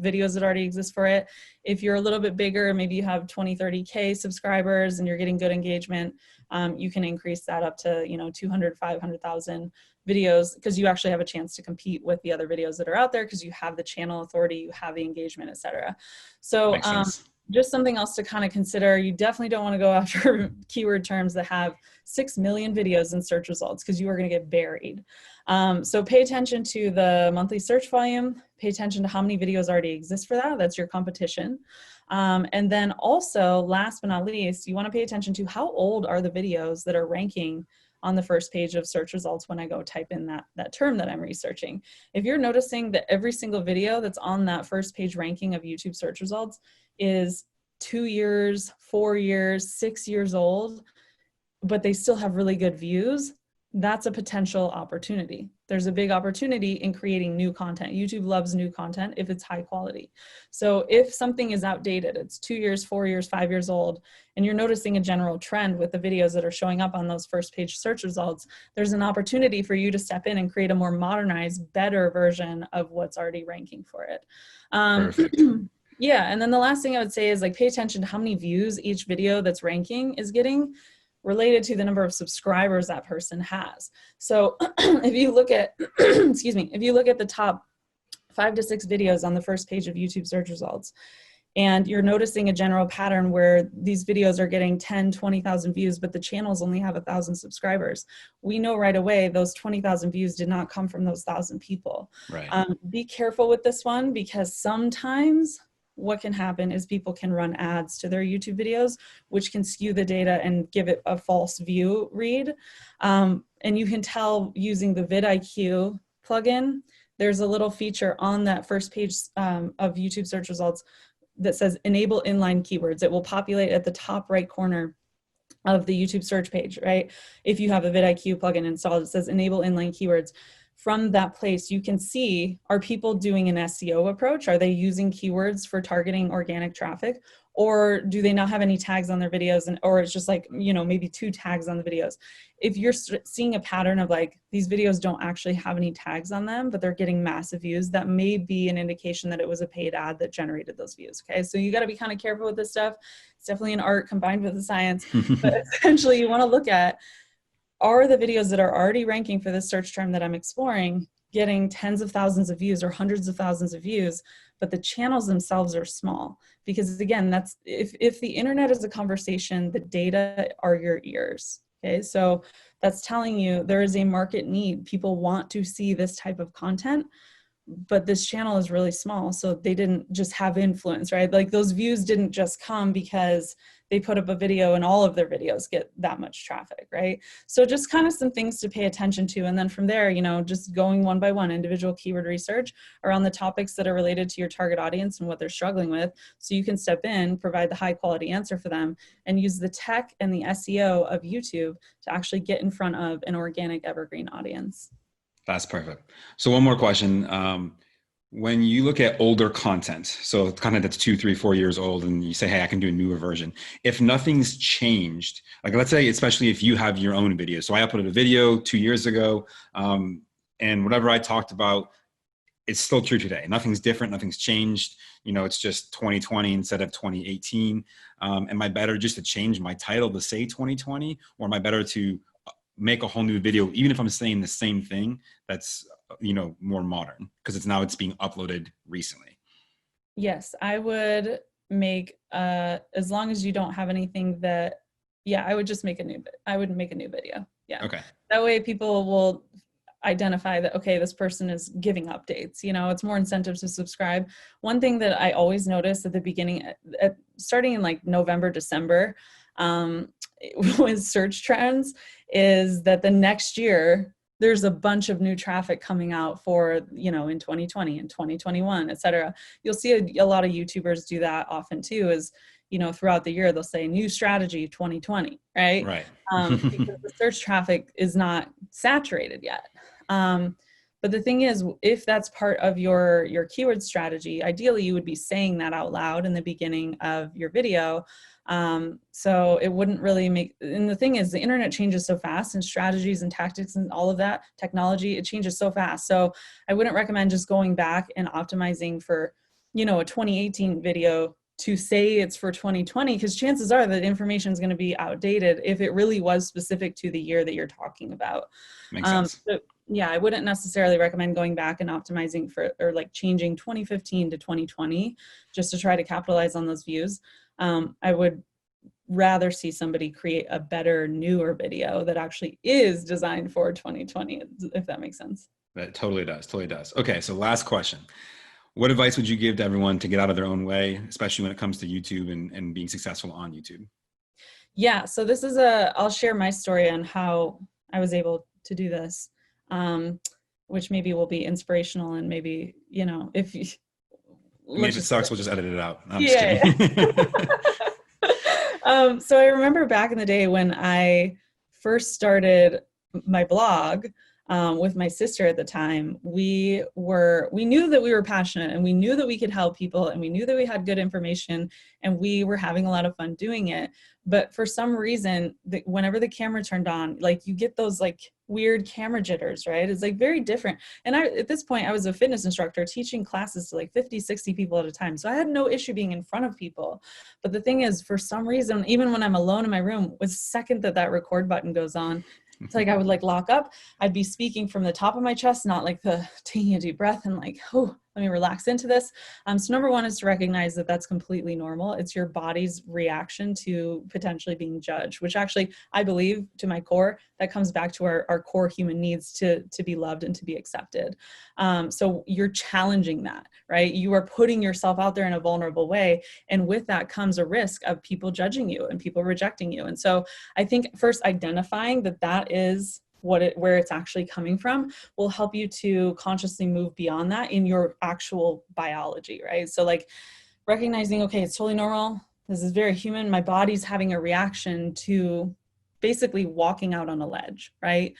videos that already exist for it. If you're a little bit bigger, maybe you have 20, 30K subscribers and you're getting good engagement, you can increase that up to, 200, 500,000 videos, because you actually have a chance to compete with the other videos that are out there because you have the channel authority, you have the engagement, etc. So just something else to kind of consider. You definitely don't want to go after keyword terms that have 6 million videos in search results because you are going to get buried. So pay attention to the monthly search volume, pay attention to how many videos already exist for that. That's your competition. And then also, last but not least, you want to pay attention to how old are the videos that are ranking on the first page of search results when I go type in that term that I'm researching. If you're noticing that every single video that's on that first page ranking of YouTube search results is 2 years, 4 years, 6 years old, but they still have really good views, that's a potential opportunity. There's a big opportunity in creating new content. YouTube loves new content if it's high quality. So if something is outdated, it's 2 years, 4 years, 5 years old, and you're noticing a general trend with the videos that are showing up on those first page search results, there's an opportunity for you to step in and create a more modernized, better version of what's already ranking for it. Perfect. Yeah, and then the last thing I would say is like pay attention to how many views each video that's ranking is getting, related to the number of subscribers that person has. So if you look at, excuse me, if you look at the top 5 to 6 videos on the first page of YouTube search results, and you're noticing a general pattern where these videos are getting 10, 20,000 views, but the channels only have 1,000 subscribers, we know right away those 20,000 views did not come from those 1,000 people. Right. Be careful with this one, because sometimes what can happen is people can run ads to their YouTube videos, which can skew the data and give it a false view read. And you can tell using the vidIQ plugin. There's a little feature on that first page of YouTube search results that says enable inline keywords. It will populate at the top right corner of the YouTube search page, right? If you have a vidIQ plugin installed, it says enable inline keywords. From that place, you can see, are people doing an SEO approach? Are they using keywords for targeting organic traffic? Or do they not have any tags on their videos, or it's just like, you know, maybe 2 tags on the videos? If you're seeing a pattern of like, these videos don't actually have any tags on them, but they're getting massive views, that may be an indication that it was a paid ad that generated those views, okay? So you gotta be kind of careful with this stuff. It's definitely an art combined with the science, but essentially you wanna look at, are the videos that are already ranking for this search term that I'm exploring getting tens of thousands of views or hundreds of thousands of views, but the channels themselves are small? Because again, that's, if the internet is a conversation, the data are your ears, okay? So that's telling you there is a market need. People want to see this type of content, but this channel is really small, so they didn't just have influence, right? Like those views didn't just come because they put up a video and all of their videos get that much traffic, right? So just kind of some things to pay attention to. And then from there, you know, just going one by one, individual keyword research around the topics that are related to your target audience and what they're struggling with. So you can step in, provide the high quality answer for them, and use the tech and the SEO of YouTube to actually get in front of an organic evergreen audience. That's perfect. So one more question. When you look at older content, so content that's 2, 3, 4 years old, and you say, hey, I can do a newer version. If nothing's changed, like let's say, especially if you have your own video. So I uploaded a video 2 years ago, and whatever I talked about, it's still true today. Nothing's different, nothing's changed. You know, it's just 2020 instead of 2018. Am I better just to change my title to say 2020? Or am I better to make a whole new video, even if I'm saying the same thing, that's, you know, more modern, because it's being uploaded recently? Yes, I would make, as long as you don't have anything that, yeah, I would just make a new, I would make a new video. Yeah. Okay. That way people will identify that, okay, this person is giving updates, you know, it's more incentive to subscribe. One thing that I always notice at the beginning, starting in like November, December, with search trends, is that the next year, there's a bunch of new traffic coming out for, you know, in 2020 and 2021, et cetera. You'll see a lot of YouTubers do that often too, is, you know, throughout the year, they'll say new strategy 2020, right? Right. Because the search traffic is not saturated yet. But the thing is, if that's part of your keyword strategy, ideally you would be saying that out loud in the beginning of your video. So it wouldn't really make, and the thing is, the internet changes so fast, and strategies and tactics and all of that technology, it changes so fast. So I wouldn't recommend just going back and optimizing for, you know, a 2018 video to say it's for 2020, because chances are that information is going to be outdated if it really was specific to the year that you're talking about. Makes sense. So, yeah, I wouldn't necessarily recommend going back and optimizing for, or like changing 2015 to 2020 just to try to capitalize on those views. I would rather see somebody create a better, newer video that actually is designed for 2020, if that makes sense. That totally does. Totally does. Okay. So last question. What advice would you give to everyone to get out of their own way, especially when it comes to YouTube and being successful on YouTube? Yeah. So this is I'll share my story on how I was able to do this, which maybe will be inspirational, and maybe, you know, if you, I mean, if it sucks, we'll just edit it out. I'm just yeah. kidding. So I remember back in the day when I first started my blog, with my sister at the time, we knew that we were passionate, and we knew that we could help people, and we knew that we had good information, and we were having a lot of fun doing it. But for some reason, whenever the camera turned on, like, you get those like weird camera jitters, right? It's like very different. And at this point, I was a fitness instructor teaching classes to like 50, 60 people at a time. So I had no issue being in front of people. But the thing is, for some reason, even when I'm alone in my room, the second that record button goes on, it's like I would like lock up. I'd be speaking from the top of my chest, not like taking a deep breath and like, oh, let me relax into this. So number one is to recognize that that's completely normal. It's your body's reaction to potentially being judged, which actually, I believe, to my core, that comes back to our core human needs to be loved and to be accepted. So you're challenging that, right? You are putting yourself out there in a vulnerable way. And with that comes a risk of people judging you and people rejecting you. And so I think first identifying that is where it's actually coming from will help you to consciously move beyond that in your actual biology, right? So like recognizing, okay, it's totally normal. This is very human. My body's having a reaction to basically walking out on a ledge, right?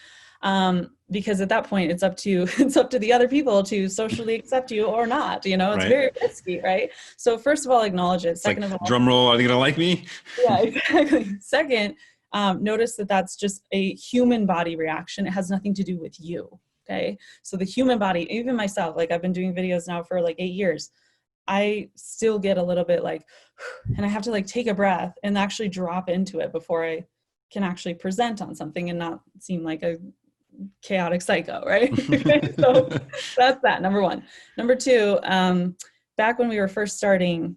Because at that point, it's up to the other people to socially accept you or not. You know, it's Right. very risky, right? So first of all, acknowledge it. Second of all, drum roll, are they gonna like me? Yeah, exactly. Second, notice that that's just a human body reaction. It has nothing to do with you. Okay. So the human body, even myself, like I've been doing videos now for like 8 years. I still get a little bit like, and I have to like take a breath and actually drop into it before I can actually present on something and not seem like a chaotic psycho, right? So that's that, number one. Number two, back when we were first starting,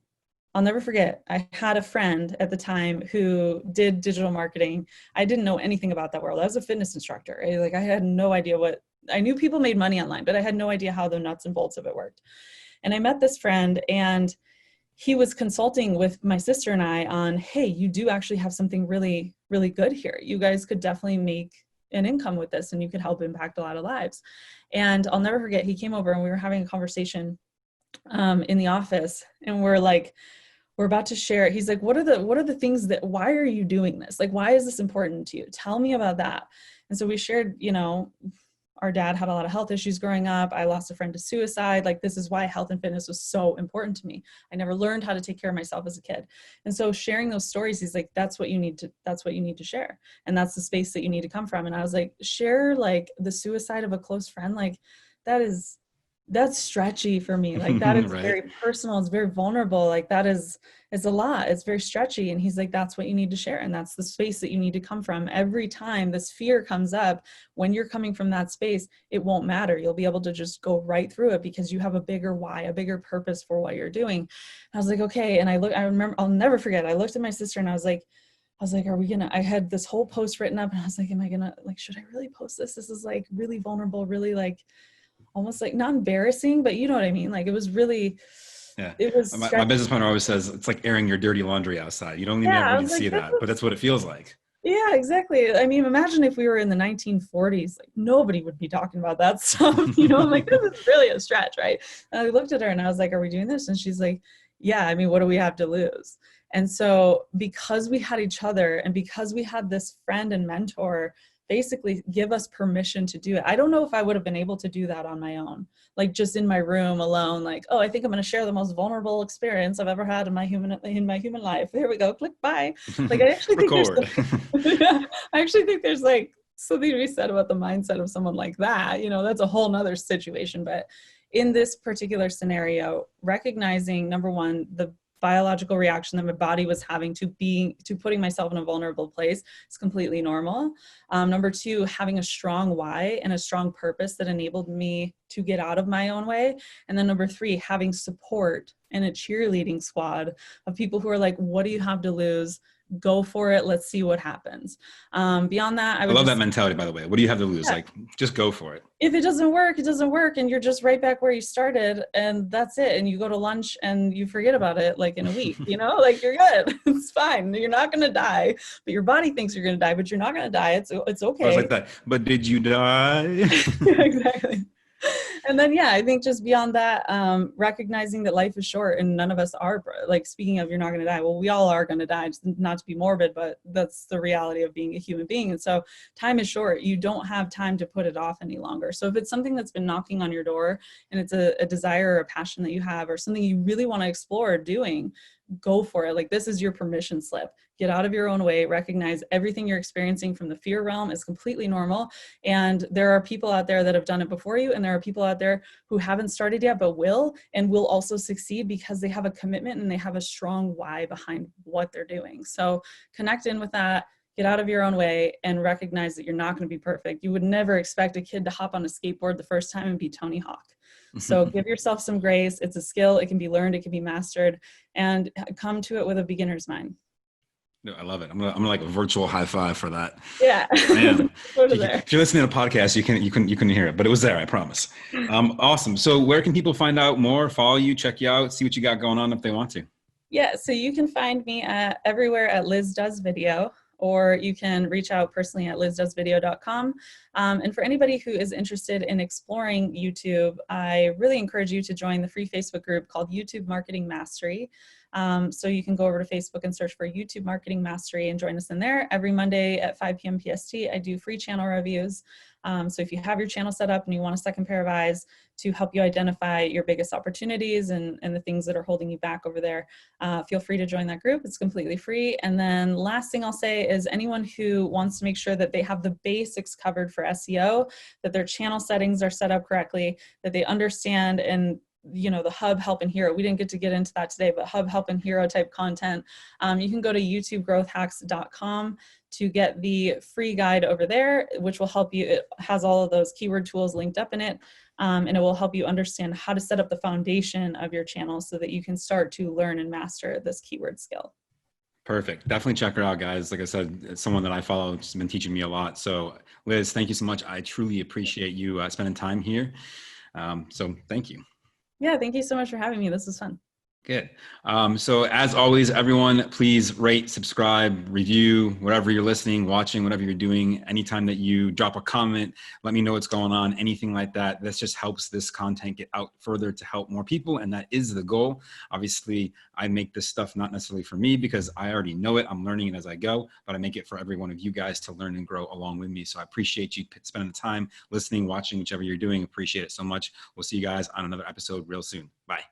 I'll never forget, I had a friend at the time who did digital marketing. I didn't know anything about that world. I was a fitness instructor, right? Like I had no idea I knew people made money online, but I had no idea how the nuts and bolts of it worked. And I met this friend, and he was consulting with my sister and I on, hey, you do actually have something really, really good here. You guys could definitely make an income with this, and you could help impact a lot of lives. And I'll never forget, he came over and we were having a conversation in the office, and we're about to share it. He's like, what are the things why are you doing this? Like, why is this important to you? Tell me about that. And so we shared, you know, our dad had a lot of health issues growing up. I lost a friend to suicide. Like, this is why health and fitness was so important to me. I never learned how to take care of myself as a kid. And so sharing those stories, he's like, that's what you need to share. And that's the space that you need to come from. And I was like, share like the suicide of a close friend. Like that's stretchy for me. Like that is Right. very personal. It's very vulnerable. Like it's a lot. It's very stretchy. And he's like, that's what you need to share. And that's the space that you need to come from. Every time this fear comes up, when you're coming from that space, it won't matter. You'll be able to just go right through it because you have a bigger why, a bigger purpose for what you're doing. And I was like, okay. And I remember, I'll never forget. I looked at my sister and I was like, I had this whole post written up and I was like, should I really post this? This is like really vulnerable, really like, almost like not embarrassing, but you know what I mean? Like it was really, yeah. It was my business partner always says it's like airing your dirty laundry outside. You don't even really see that, but that's what it feels like. Yeah, exactly. I mean, imagine if we were in the 1940s, like nobody would be talking about that stuff. You know, I'm like, this is really a stretch, right? And I looked at her and I was like, are we doing this? And she's like, yeah, I mean, what do we have to lose? And so because we had each other and because we had this friend and mentor basically give us permission to do it. I don't know if I would have been able to do that on my own, like just in my room alone, like, oh, I think I'm going to share the most vulnerable experience I've ever had in my human life. Here we go. Click buy. Like, I actually think there's like something to be said about the mindset of someone like that. You know, that's a whole nother situation. But in this particular scenario, recognizing, number one, the biological reaction that my body was having to putting myself in a vulnerable place is completely normal. Number two, having a strong why and a strong purpose that enabled me to get out of my own way. And then number three, having support and a cheerleading squad of people who are like, what do you have to lose? go for it. Let's see what happens. Beyond that, I love that mentality, by the way. What do you have to lose? Like, just go for it. If it doesn't work, it doesn't work. And you're just right back where you started, and that's it. And you go to lunch and you forget about it like in a week, you know, like you're good. It's fine. You're not going to die, but your body thinks you're going to die, but you're not going to die. It's okay. I was like that, but did you die? Yeah, exactly. And then, yeah, I think just beyond that, recognizing that life is short and none of us are, like, speaking of you're not going to die. Well, we all are going to die, just not to be morbid, but that's the reality of being a human being. And so time is short. You don't have time to put it off any longer. So if it's something that's been knocking on your door and it's a desire or a passion that you have or something you really want to explore doing, go for it. Like, this is your permission slip. Get out of your own way, recognize everything you're experiencing from the fear realm is completely normal. And there are people out there that have done it before you. And there are people out there who haven't started yet, but will, and will also succeed because they have a commitment and they have a strong why behind what they're doing. So connect in with that, get out of your own way, and recognize that you're not going to be perfect. You would never expect a kid to hop on a skateboard the first time and be Tony Hawk. So give yourself some grace. It's a skill. It can be learned. It can be mastered, and come to it with a beginner's mind. No, I love it. I'm gonna like a virtual high five for that. Yeah. Man, if you're listening to a podcast, you couldn't hear it, but it was there. I promise. Awesome. So where can people find out more, follow you, check you out, see what you got going on if they want to? Yeah. So you can find me everywhere at Liz Does Video, or you can reach out personally at lizdoesvideo.com. And for anybody who is interested in exploring YouTube, I really encourage you to join the free Facebook group called YouTube Marketing Mastery. So you can go over to Facebook and search for YouTube Marketing Mastery and join us in there. Every Monday at 5 p.m. PST, I do free channel reviews. So if you have your channel set up and you want a second pair of eyes to help you identify your biggest opportunities and the things that are holding you back over there, feel free to join that group. It's completely free. And then last thing I'll say is anyone who wants to make sure that they have the basics covered for SEO, that their channel settings are set up correctly, that they understand and the hub, help, and hero. We didn't get into that today, but hub, help, and hero type content. You can go to youtubegrowthhacks.com to get the free guide over there, which will help you. It has all of those keyword tools linked up in it. And it will help you understand how to set up the foundation of your channel so that you can start to learn and master this keyword skill. Perfect. Definitely check her out, guys. Like I said, it's someone that I follow. She's been teaching me a lot. So Liz, thank you so much. I truly appreciate you spending time here. So thank you. Yeah, thank you so much for having me. This was fun. Good. So as always, everyone, please rate, subscribe, review, whatever you're listening, watching, whatever you're doing. Anytime that you drop a comment, let me know what's going on, anything like that. This just helps this content get out further to help more people. And that is the goal. Obviously, I make this stuff not necessarily for me because I already know it. I'm learning it as I go, but I make it for every one of you guys to learn and grow along with me. So I appreciate you spending the time listening, watching, whichever you're doing. Appreciate it so much. We'll see you guys on another episode real soon. Bye.